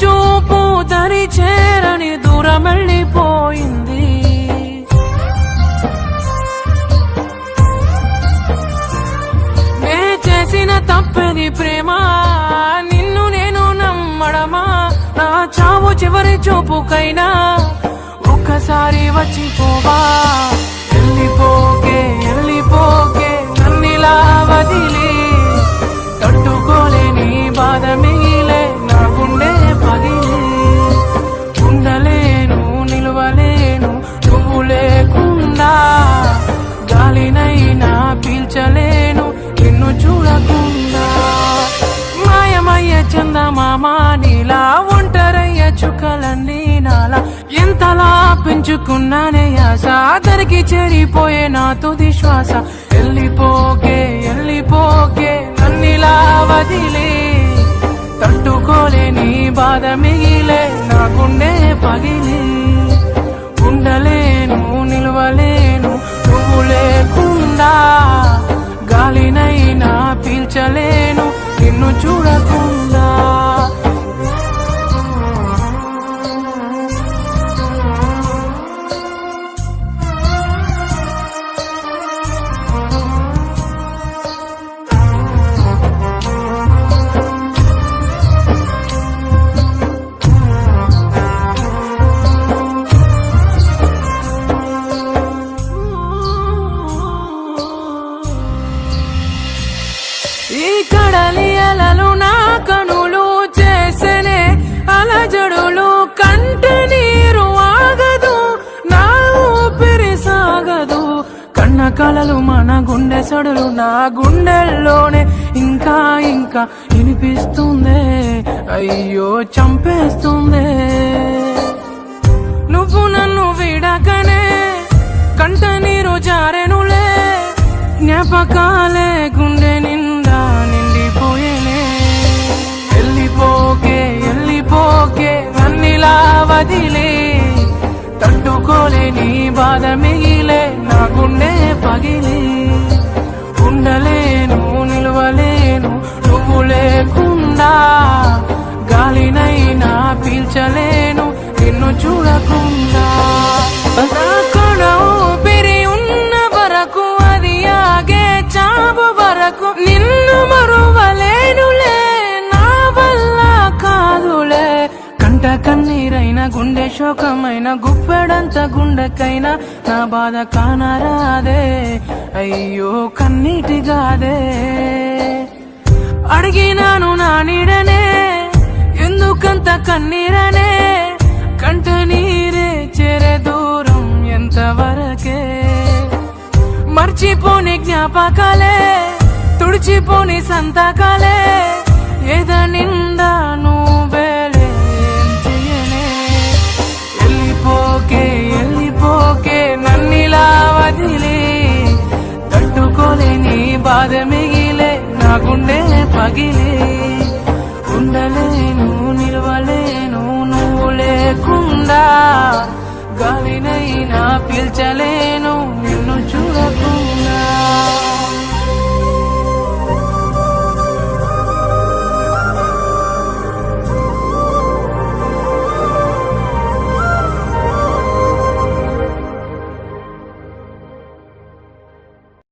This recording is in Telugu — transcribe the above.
చూపు దరి చేరని దూరం వెళ్ళిపోయింది. నే చేసిన తప్పని ప్రేమ, నిన్ను నేను నమ్మడమా? నా చావు చివరి చూపుకైనా ఒక్కసారి వచ్చిపోవా. వెళ్ళిపోకే వెళ్ళిపోకే నన్నిలా వదిలి, తట్టుకోలేని బాధ మిగిలే నా గుండె పగిలి. ఉండలేను నిలవలేను నువ్వు లేకుండా, గాలినైనా పీల్చలేను నిన్ను చూడకుండా. మాయమయ్య చందమామ నీలా, ఒంటరయ్య చుక్కలన్నీ నాలా. ఎంతలా పెంచుకున్నానే ఆశ, దరికి చేరిపోయే నా తుది శ్వాస. వెళ్ళిపోకే వెళ్ళిపోకే నన్నిలా వదిలి, తట్టుకోలేని బాధ మిగిలే నా గుండె పగిలి. ఉండలేను నిలవలేను నువ్వు లేకుండా, గాలినైనా పీల్చలేను నిన్ను చూడకుండా. ఈ కడలి అలలు నా కనులు చేసనే అలజడులు, కంట నీరు ఆగదు నా ఊపిరి సాగదు. కన్న కలలు మన గుండె సడులు నా గుండెల్లోనే ఇంకా ఇంకా వినిపిస్తుందే, అయ్యో చంపేస్తుందే. నువ్వు నన్ను విడకనే కంట నీరు జారెనులే, జ్ఞాపకాలే గుండె నిండా నిండిపోయేనే. వెళ్ళిపోకే వెళ్ళిపోకే నన్నిలా వదిలి, తట్టుకోలేని బాధ మిగిలే నా గుండె పగిలి. ఉండలేను నిలవలేను నువ్వు లేకుండా, గాలినైనా పీల్చలేను నిన్ను చూడకుండా. నా కడ ఊపిరి ఉన్న వరకు, అది ఆగే చావు వరకు, నిన్ను మరువలేనులే నా వల్ల కాదులే. కంట కన్నీరైన గుండె శోకమైన గుప్పెడంత గుండెకైనా నా బాధ కానరాదే, అయ్యో కన్నీటిగాదే. అడిగినాను నా నీడనే ఎందుకంత కన్నీరనే, కంట నీరే చేరే దూరం ఎంతవరకే. మర్చిపోని జ్ఞాపకాలే తుడిచిపోని సంతకాలే, ఏద నిండా నువ్వేలే చెయ్యనే. వెళ్ళిపోకే వెళ్ళిపోకే నన్నిలా వదిలి, తట్టుకోలేని బాధ మిగిలే నా గుండె పగిలి. ఉండలేను నిలవలేను నువ్వు లేకుండా, గాలినైనా పీల్చలే